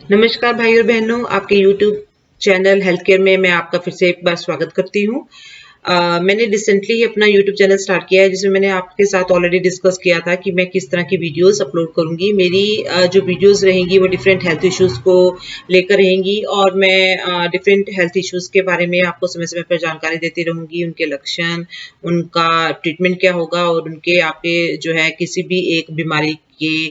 नमस्कार भाई और बहनों, आपके YouTube चैनल हेल्थ केयर में मैं आपका फिर से एक बार स्वागत करती हूँ। मैंने रिसेंटली ही अपना YouTube चैनल स्टार्ट किया है, जिसमें मैंने आपके साथ ऑलरेडी डिस्कस किया था कि मैं किस तरह की वीडियोस अपलोड करूंगी। मेरी जो वीडियोस रहेंगी वो डिफरेंट हेल्थ इश्यूज को लेकर रहेंगी और मैं डिफरेंट हेल्थ इश्यूज के बारे में आपको समय समय पर जानकारी देती रहूंगी, उनके लक्षण, उनका ट्रीटमेंट क्या होगा और उनके आपके जो है किसी भी एक बीमारी के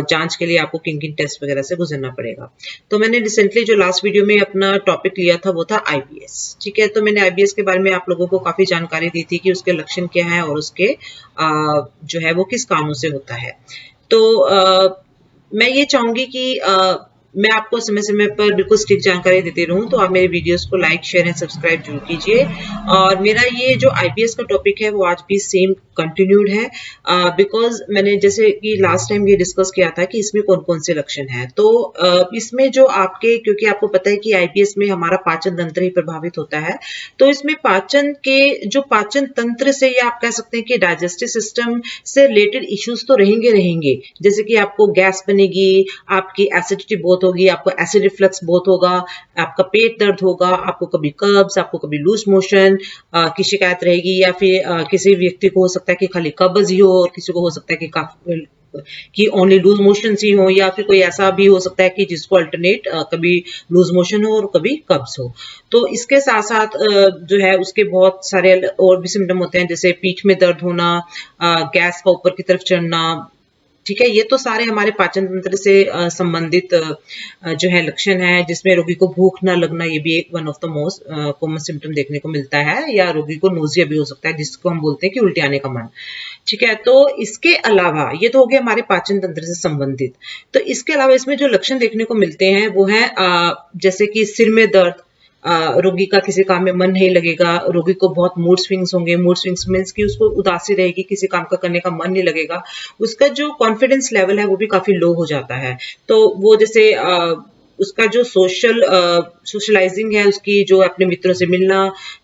जांच के लिए आपको किन किन टेस्ट वगैरह से गुजरना पड़ेगा। तो मैंने रिसेंटली जो लास्ट वीडियो में अपना टॉपिक लिया था वो था आईबीएस। ठीक है, तो मैंने आईबीएस के बारे में आप लोगों को काफी जानकारी दी थी कि उसके लक्षण क्या है और उसके जो है वो किस कारणों से होता है। तो मैं ये चाहूंगी कि मैं आपको समय समय पर बिल्कुल स्ट्रिक्ट जानकारी देती रहूं, तो आप मेरे वीडियोस को लाइक शेयर एंड सब्सक्राइब जरूर कीजिए। और मेरा ये जो आईबीएस का टॉपिक है वो आज भी सेम कंटिन्यूड है, बिकॉज मैंने जैसे कि लास्ट टाइम ये डिस्कस किया था कि इसमें कौन कौन से लक्षण हैं। तो इसमें जो आपके, क्योंकि आपको पता है कि आईबीएस में हमारा पाचन तंत्र ही प्रभावित होता है, तो इसमें पाचन के जो पाचन तंत्र से, या आप कह सकते हैं कि डाइजेस्टिव सिस्टम से रिलेटेड इश्यूज तो रहेंगे रहेंगे। जैसे कि आपको गैस बनेगी, आपकी एसिडिटी बहुत होगी, आपको एसिड रिफ्लक्स बहुत होगा, आपका पेट दर्द होगा, आपको कभी कब्ज, आपको कभी लूज मोशन की शिकायत रहेगी, या फिर किसी व्यक्ति को हो सकता है कि खाली कब्ज ही हो और किसी को हो सकता है कि काफी कि ओनली लूज मोशन ही हो, या फिर कोई ऐसा भी हो सकता है कि जिसको अल्टरनेट कभी लूज मोशन हो और कभी कब्ज हो। तो इसके साथ साथ जो है उसके बहुत सारे और भी सिम्टम होते हैं, जैसे पीठ में दर्द होना, गैस का ऊपर की तरफ चढ़ना। ठीक है, ये तो सारे हमारे पाचन तंत्र से संबंधित जो है लक्षण है, जिसमें रोगी को भूख ना लगना, ये भी एक one of the most common symptom देखने को मिलता है, या रोगी को नोजिया भी हो सकता है, जिसको हम बोलते हैं कि उल्टी आने का मन। ठीक है, तो इसके अलावा ये तो हो गया हमारे पाचन तंत्र से संबंधित। तो इसके अलावा इसमें जो लक्षण देखने को मिलते हैं वो है जैसे कि सिर में दर्द, रोगी का किसी काम में मन नहीं लगेगा, रोगी को बहुत मूड स्विंग्स होंगे। मूड स्विंग्स मीन्स कि उसको उदासी रहेगी, किसी काम का करने का मन नहीं लगेगा, उसका जो कॉन्फिडेंस लेवल है वो भी काफी लो हो जाता है। तो वो जैसे उसका जो सोशलाइजिंग है, उसकी जो अपने मित्रों से मिलना,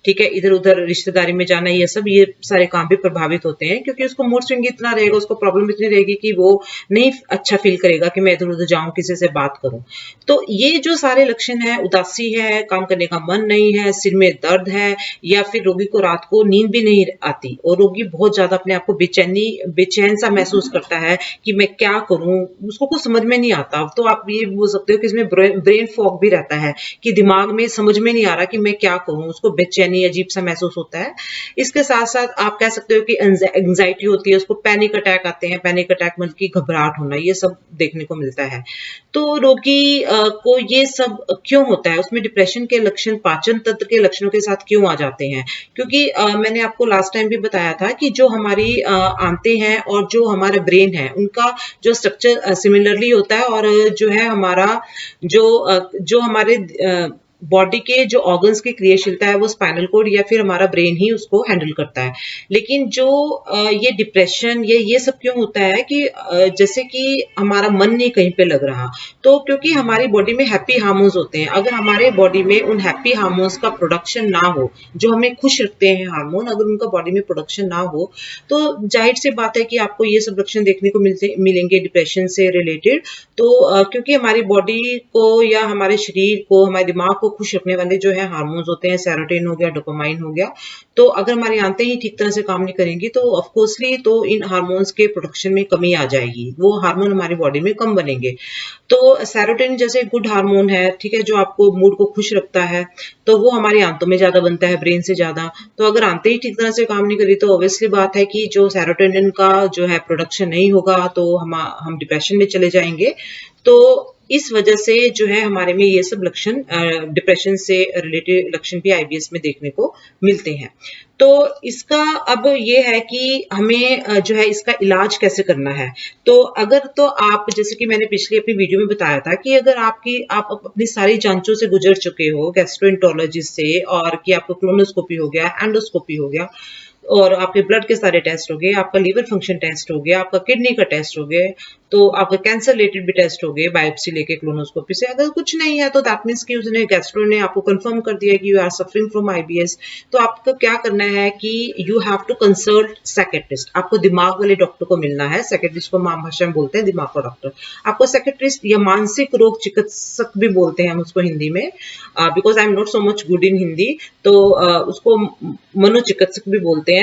ठीक है, इधर उधर रिश्तेदारी में जाना, ये सब, ये सारे काम भी प्रभावित होते हैं, क्योंकि उसको मूड स्विंग इतना रहेगा, उसको प्रॉब्लम इतनी रहेगी कि वो नहीं अच्छा फील करेगा कि मैं इधर उधर जाऊं, किसी से बात करूं। तो ये जो सारे लक्षण है, उदासी है, काम करने का मन नहीं है, सिर में दर्द है, या फिर रोगी को रात को नींद भी नहीं आती और रोगी बहुत ज्यादा अपने आप को बेचैन सा महसूस करता है कि मैं क्या करूं, उसको कुछ समझ में नहीं आता। तो आप ये बोल सकते हो कि इसमें ब्रेन फॉग भी रहता है, कि दिमाग में समझ में नहीं आ रहा कि मैं क्या करूं, उसको बेचैनी अजीब सा महसूस होता है। इसके साथ साथ आप कह सकते हो कि एंजाइटी होती है, उसको पैनिक अटैक आते हैं। पैनिक अटैक मतलब कि घबराहट होना, ये सब देखने को मिलता है। तो रोगी को ये सब क्यों होता है, उसमें डिप्रेशन के लक्षण पाचन तंत्र के लक्षणों के साथ क्यों आ जाते हैं? क्योंकि मैंने आपको लास्ट टाइम भी बताया था कि जो हमारी आंतें हैं और जो हमारा ब्रेन है, उनका जो स्ट्रक्चर सिमिलरली होता है, और जो है हमारा जो हमारे बॉडी के जो ऑर्गन्स की क्रियाशीलता है वो स्पाइनल कोड या फिर हमारा ब्रेन ही उसको हैंडल करता है। लेकिन जो ये डिप्रेशन ये सब क्यों होता है कि जैसे कि हमारा मन नहीं कहीं पे लग रहा, तो क्योंकि हमारी बॉडी में हैप्पी हार्मोन्स होते हैं। अगर हमारे बॉडी में उन हैप्पी हार्मोन्स का प्रोडक्शन ना हो, जो हमें खुश रखते हैं हार्मोन, अगर उनका बॉडी में प्रोडक्शन ना हो, तो जाहिर सी बात है कि आपको ये सब लक्षण देखने को मिलेंगे डिप्रेशन से रिलेटेड। तो क्योंकि हमारी बॉडी को या हमारे शरीर को, हमारे दिमाग को खुश रखने वाले जो है हार्मोन्स होते हैं, सेरोटोनिन हो गया, डोपामाइन हो गया। तो अगर हमारी आंतें ही ठीक तरह से काम नहीं करेंगी तो ऑफकोर्सली तो इन हार्मोन्स के प्रोडक्शन में कमी आ जाएगी, वो हार्मोन हमारी बॉडी में कम बनेंगे। तो सेरोटोनिन जैसे गुड हार्मोन है, ठीक है, जो आपको मूड को खुश रखता है, तो वो हमारी आंतों में ज्यादा बनता है, ब्रेन से ज्यादा। तो अगर आंतें ही ठीक तरह से काम नहीं करी तो ऑब्वियसली बात है कि जो सेरोटोनिन का जो है प्रोडक्शन नहीं होगा, तो हम डिप्रेशन में चले जाएंगे। तो इस वजह से जो है हमारे में ये सब लक्षण, डिप्रेशन से रिलेटेड लक्षण भी आईबीएस में देखने को मिलते हैं। तो इसका अब ये है कि हमें जो है इसका इलाज कैसे करना है। तो अगर तो आप, जैसे कि मैंने पिछली अपनी वीडियो में बताया था कि अगर आप अपनी सारी जांचों से गुजर चुके हो, गैस्ट्रोएंटरोलॉजिस्ट से, और कि आपको कोलोनोस्कोपी हो गया, एंडोस्कोपी हो गया, और आपके ब्लड के सारे टेस्ट हो गए, आपका लीवर फंक्शन टेस्ट हो गया, आपका किडनी का टेस्ट हो गया, तो आपका कैंसर रिलेटेड भी टेस्ट हो गए बायोप्सी लेके क्लोनोस्कोपी से। अगर कुछ नहीं है तो दैट मीन्स कि उसने गैस्ट्रो ने आपको कंफर्म कर दिया कि you are suffering from IBS. तो आपको क्या करना है कि you have to consult psychiatrist. आपको दिमाग वाले डॉक्टर को मिलना है। साइकियाट्रिस्ट को आम भाषा में बोलते हैं दिमाग का डॉक्टर। आपको साइकियाट्रिस्ट या मानसिक रोग चिकित्सक भी बोलते हैं हम उसको हिंदी में, because I am not so much good in Hindi, तो उसको मनोचिकित्सक भी बोलते हैं।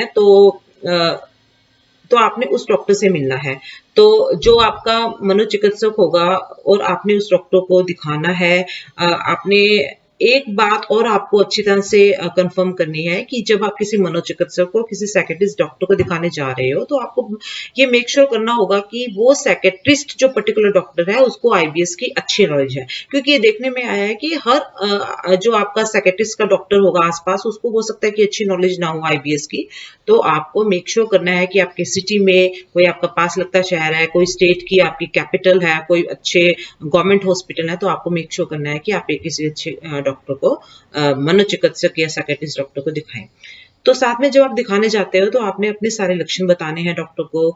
तो आपने उस डॉक्टर से मिलना है। तो जो आपका मनोचिकित्सक होगा और आपने उस डॉक्टर को दिखाना है। आपने एक बात और आपको अच्छी तरह से कंफर्म करनी है कि जब आप किसी मनोचिकित्सक को, किसी साइकियाट्रिस्ट डॉक्टर को दिखाने जा रहे हो, तो आपको ये मेक श्योर करना होगा कि वो साइकियाट्रिस्ट जो पर्टिकुलर डॉक्टर है उसको आईबीएस की अच्छी नॉलेज है। क्योंकि ये देखने में आया है कि हर जो आपका साइकियाट्रिस्ट का डॉक्टर होगा आसपास, उसको हो सकता है कि अच्छी नॉलेज ना हो आईबीएस की। तो आपको मेक श्योर करना है कि आपके सिटी में कोई आपका पास लगता शहर है, कोई स्टेट की आपकी कैपिटल है, कोई अच्छे गवर्नमेंट हॉस्पिटल है, तो आपको मेक श्योर करना है कि आप एक किसी अच्छे डॉक्टर को, मनोचिकित्सक या साइकियाट्रिस्ट डॉक्टर को दिखाएं। तो साथ में जब आप दिखाने जाते हो तो आपने अपने सारे लक्षण बताने हैं डॉक्टर को।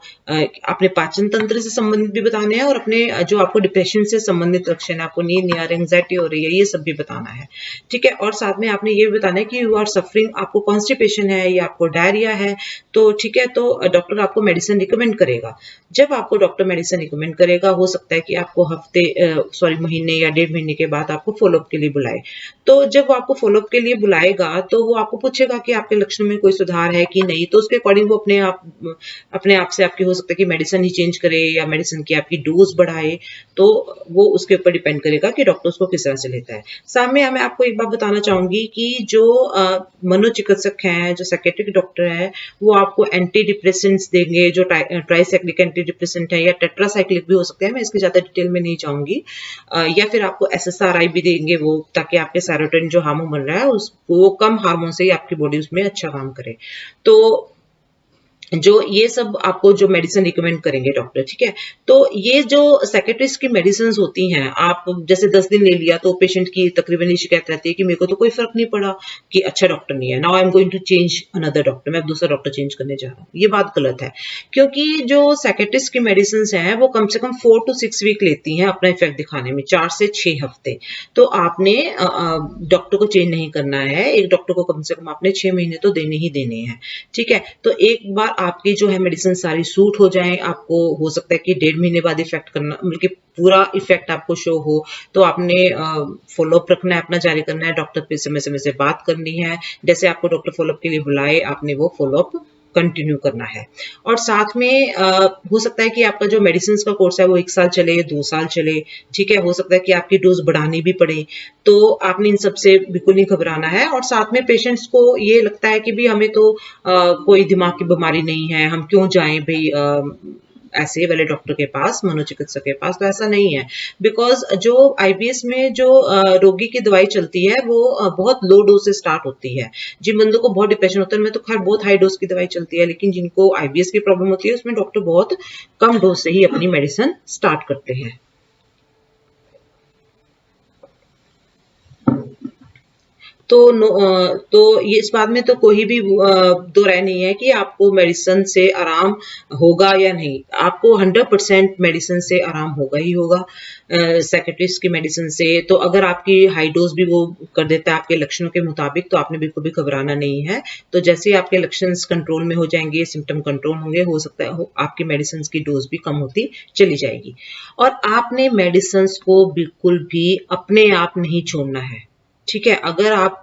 अपने पाचन तंत्र से संबंधित भी बताने हैं और अपने जो आपको डिप्रेशन से संबंधित लक्षण है, आपको नींद नहीं आ रही, एंग्जाइटी हो रही है, ये सब भी बताना है। ठीक है। और साथ में आपने ये भी बताना है कि यू आर सफरिंग, आपको कॉन्स्टिपेशन है या आपको डायरिया है। तो ठीक है, तो डॉक्टर आपको मेडिसिन रिकमेंड करेगा। जब आपको डॉक्टर मेडिसिन रिकमेंड करेगा, हो सकता है कि आपको महीने या 1.5 महीने के बाद आपको फॉलोअप के लिए बुलाए। तो जब वो आपको फॉलोअप के लिए बुलाएगा तो वो आपको पूछेगा कि आपके लक्षण में कोई सुधार है कि नहीं। तो उसके अकॉर्डिंग वो अपने आप से आपकी हो सकता है कि मेडिसिन ही चेंज करे या मेडिसिन की आपकी डोज बढ़ाए। तो वो उसके ऊपर डिपेंड करेगा कि डॉक्टर उसको किस तरह से लेता है। सामने मैं आपको एक बात बताना चाहूंगी कि जो मनोचिकित्सक हैं, जो साइकियाट्रिक डॉक्टर है, वो आपको एंटी डिप्रेसेंट्स देंगे, जो ट्राइसाइक्लिक एंटी डिप्रेसेंट है या टेट्रासाइक्लिक भी हो सकते हैं, मैं इसकी ज्यादा डिटेल में नहीं जाऊंगी। या फिर आपको एसएसआरआई भी देंगे वो, ताकि आपके सेरोटोनिन जो हार्मोन बन रहा है उसको कम हार्मोन से ही आपकी बॉडी उसमें अच्छा काम करे। तो जो ये सब आपको जो मेडिसिन रिकमेंड करेंगे डॉक्टर, ठीक है। तो ये जो साइकियाट्रिस्ट की मेडिसिन होती हैं, आप जैसे 10 दिन ले लिया तो पेशेंट की तकरीबन ये शिकायत रहती है कि मेरे को तो कोई फर्क नहीं पड़ा, कि अच्छा डॉक्टर नहीं है, now I am going to change another doctor, मैं अब दूसरा डॉक्टर चेंज करने जा रहा हूँ। ये बात गलत है, क्योंकि जो साइकियाट्रिस्ट की मेडिसिन हैं वो कम से कम 4 to 6 वीक लेती हैं अपना इफेक्ट दिखाने में, 4 से 6 हफ्ते। तो आपने डॉक्टर को चेंज नहीं करना है, एक डॉक्टर को कम से कम आपने 6 महीने तो देने ही देने हैं। ठीक है। तो एक बार आपकी जो है मेडिसिन सारी सूट हो जाए, आपको हो सकता है कि 1.5 महीने बाद इफेक्ट करना, मतलब पूरा इफेक्ट आपको शो हो, तो आपने फॉलोअप रखना है, अपना जारी करना है, डॉक्टर पे समय समय से बात करनी है। जैसे आपको डॉक्टर फॉलोअप के लिए बुलाए, आपने वो फॉलोअप कंटिन्यू करना है। और साथ में हो सकता है कि आपका जो मेडिसिन का कोर्स है वो 1 साल चले, 2 साल चले। ठीक है। हो सकता है कि आपकी डोज बढ़ानी भी पड़े। तो आपने इन सब से बिल्कुल नहीं घबराना है। और साथ में पेशेंट्स को ये लगता है कि भी हमें तो कोई दिमाग की बीमारी नहीं है, हम क्यों जाएं भाई ऐसे वाले डॉक्टर के पास, मनोचिकित्सक के पास। तो ऐसा नहीं है, बिकॉज जो आईबीएस में जो रोगी की दवाई चलती है वो बहुत लो डोज से स्टार्ट होती है। जिन बंदों को बहुत डिप्रेशन होता है उनमें तो खैर बहुत हाई डोज की दवाई चलती है, लेकिन जिनको आईबीएस की प्रॉब्लम होती है उसमें डॉक्टर बहुत कम डोज से ही अपनी मेडिसिन स्टार्ट करते हैं। तो ये इस बात में तो कोई भी दो राय नहीं है कि आपको मेडिसिन से आराम होगा या नहीं। आपको 100% मेडिसिन से आराम होगा ही होगा, साइकियाट्रिस्ट की मेडिसिन से। तो अगर आपकी हाई डोज भी वो कर देता है आपके लक्षणों के मुताबिक, तो आपने बिल्कुल भी घबराना नहीं है। तो जैसे ही आपके लक्षण कंट्रोल में हो जाएंगे, सिम्टम कंट्रोल होंगे, हो सकता है आपकी मेडिसिन की डोज भी कम होती चली जाएगी। और आपने मेडिसिन को बिल्कुल भी अपने आप नहीं छोड़ना है। ठीक है। अगर आप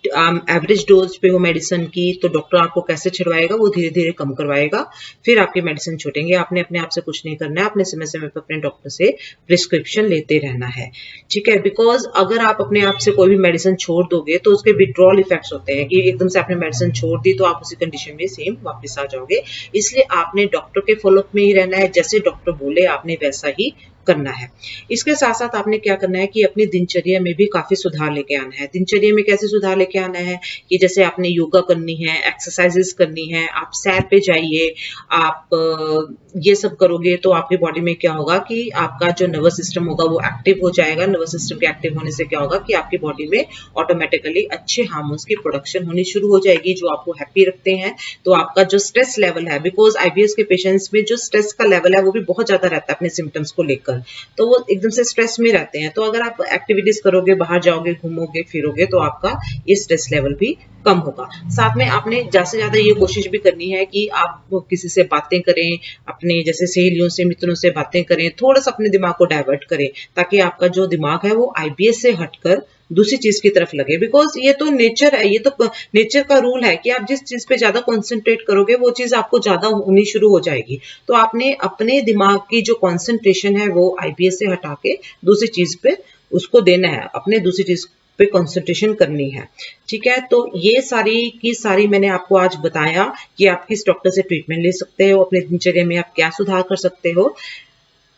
एवरेज डोज पे हो मेडिसिन की, तो डॉक्टर आपको कैसे छिड़वाएगा, वो धीरे धीरे कम करवाएगा, फिर आपकी मेडिसिन छूटेंगे। आपने अपने आप से कुछ नहीं करना है, आपने समय समय पर अपने डॉक्टर से प्रिस्क्रिप्शन लेते रहना है। ठीक है। बिकॉज अगर आप अपने आप से कोई भी मेडिसिन छोड़ दोगे तो उसके विड्रॉल इफेक्ट्स होते हैं, कि एकदम से आपने मेडिसिन छोड़ दी तो आप उसी कंडीशन में सेम वापस आ जाओगे। इसलिए आपने डॉक्टर के फॉलोअप में ही रहना है, जैसे डॉक्टर बोले आपने वैसा ही करना है। इसके साथ साथ आपने क्या करना है कि अपनी दिनचर्या में भी काफी सुधार लेके आना है। दिनचर्या में कैसे सुधार लेके आना है कि जैसे आपने योगा करनी है, एक्सरसाइजेस करनी है, आप सैर पे जाइए, आप ये सब करोगे तो आपकी बॉडी में क्या होगा कि आपका जो नर्वस सिस्टम होगा वो एक्टिव हो जाएगा। नर्वस सिस्टम के एक्टिव होने से क्या होगा कि आपकी बॉडी में ऑटोमेटिकली अच्छे हार्मोन्स की प्रोडक्शन होनी शुरू हो जाएगी जो आपको हैप्पी रखते हैं। तो आपका जो स्ट्रेस लेवल है, बिकॉज आईबीएस के पेशेंट्स में जो स्ट्रेस का लेवल है वो भी बहुत ज्यादा रहता है अपने सिम्टम्स को लेकर, तो वो एकदम से स्ट्रेस में रहते हैं। तो अगर आप एक्टिविटीज करोगे, बाहर जाओगे, घूमोगे फिरोगे, तो आपका ये स्ट्रेस लेवल भी कम होगा। साथ में आपने ज्यादा से ज्यादा ये कोशिश भी करनी है कि आप किसी से बातें करें, अपने जैसे सहेलियों से, मित्रों से बातें करें, थोड़ा सा अपने दिमाग को डाइवर्ट करें ताकि आपका जो दिमाग है वो आईबीएस से हटकर दूसरी चीज की तरफ लगे। बिकॉज ये तो नेचर है, ये तो नेचर का रूल है कि आप जिस चीज पे ज्यादा कॉन्सेंट्रेट करोगे वो चीज आपको ज्यादा होनी शुरू हो जाएगी। तो आपने अपने दिमाग की जो कॉन्सेंट्रेशन है वो आईबीएस से हटा के दूसरी चीज पे उसको देना है, अपने दूसरी चीज पे कंसंट्रेशन करनी है। ठीक है, तो ये सारी की सारी मैंने आपको आज बताया कि आप किस डॉक्टर से ट्रीटमेंट ले सकते हो, अपने दिनचर्या में आप क्या सुधार कर सकते हो।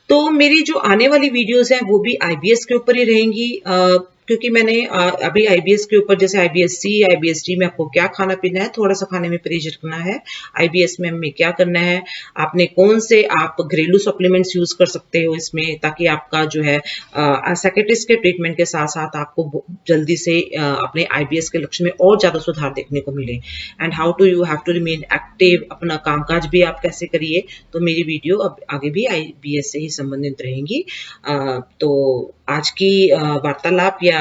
तो मेरी जो आने वाली वीडियोस हैं वो भी आईबीएस के ऊपर ही रहेंगी, क्योंकि मैंने अभी आईबीएस के ऊपर जैसे आईबीएस-सी, आईबीएस-डी में आपको क्या खाना पीना है, थोड़ा सा खाने में परहेज रखना है। आईबीएस में हमें क्या करना है, आपने कौन से आप घरेलू सप्लीमेंट्स यूज कर सकते हो इसमें, ताकि आपका जो है साइकियाट्रिस्ट के ट्रीटमेंट के साथ साथ आपको जल्दी से अपने आईबीएस के लक्ष्य में और ज्यादा सुधार देखने को मिले। And how to you have to remain active, अपना कामकाज भी आप कैसे करिए। तो मेरी वीडियो अब आगे भी आईबीएस से ही संबंधित रहेंगी। तो आज की वार्तालाप या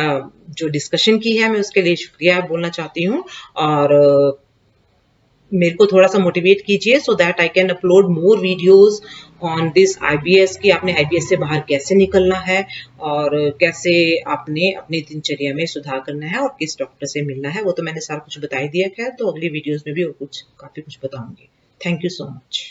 जो डिस्कशन की है मैं उसके लिए शुक्रिया बोलना चाहती हूँ, और मेरे को थोड़ा सा मोटिवेट कीजिए so that I can upload more videos on this IBS कि आपने आईबीएस से बाहर कैसे निकलना है और कैसे आपने अपनी दिनचर्या में सुधार करना है और किस डॉक्टर से मिलना है। वो तो मैंने सारा कुछ बता ही दिया। खैर, तो अगली वीडियोस में भी और कुछ काफी कुछ बताऊंगी। Thank you so much.